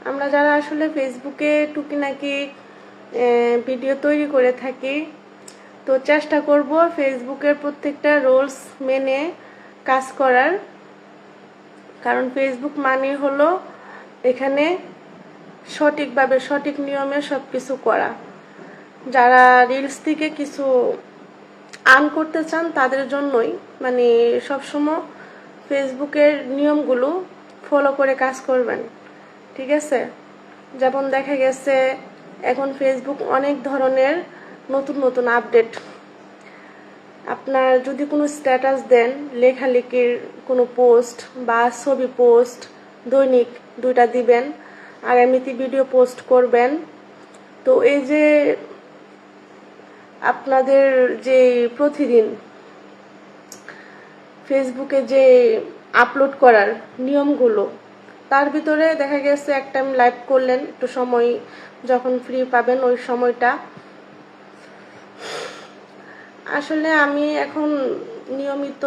আমরা যারা আসলে ফেসবুকে টুকিনাকি ভিডিও তৈরি করে থাকি, তো চেষ্টা করব ফেসবুকের প্রত্যেকটা রুলস মেনে কাজ করার। কারণ ফেসবুক মানে হলো এখানে সঠিকভাবে সঠিক নিয়মে সব কিছু করা। যারা রিলস থেকে কিছু আর্ন করতে চান তাদের জন্যই মানে সবসময় ফেসবুকের নিয়মগুলো ফলো করে কাজ করবেন, ঠিক আছে? যেমন দেখা গেছে এখন ফেসবুক অনেক ধরনের নতুন নতুন আপডেট। আপনার যদি কোনো স্ট্যাটাস দেন, লেখালেখির কোনো পোস্ট বা ছবি পোস্ট, দৈনিক 2টা দিবেন, আগামীতে ভিডিও পোস্ট করবেন। তো এই যে আপনাদের যে প্রতিদিন ফেসবুকে যে আপলোড করার নিয়মগুলো, তার ভিতরে দেখা গেছে এক টাইম লাইভ করলেন, একটু সময় যখন ফ্রি পাবেন ওই সময়টা। আসলে আমি এখন নিয়মিত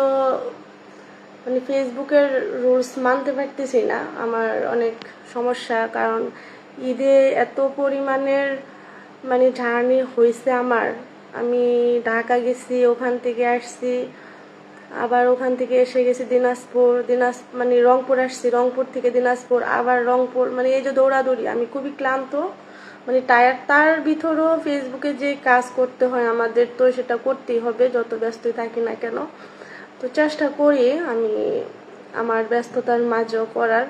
মানে ফেসবুকের রুলস মানতে পারতেছি না, আমার অনেক সমস্যা। কারণ ঈদে এত পরিমাণের মানে জার্নি হয়েছে আমার। আমি ঢাকা গেছি, ওখান থেকে আসছি, আবার ওখান থেকে এসে গেছি দিনাজপুর, মানে রংপুর আসছি, রংপুর থেকে দিনাজপুর, আবার রংপুর, মানে এই যে দৌড়াদৌড়ি, আমি খুবই ক্লান্ত, মানে টায়ার। তার ভিতরেও ফেসবুকে যে কাজ করতে হয় আমাদের, তো সেটা করতেই হবে যত ব্যস্তই থাকি না কেন। তো চেষ্টা করি আমি আমার ব্যস্ততার মাঝেও করার।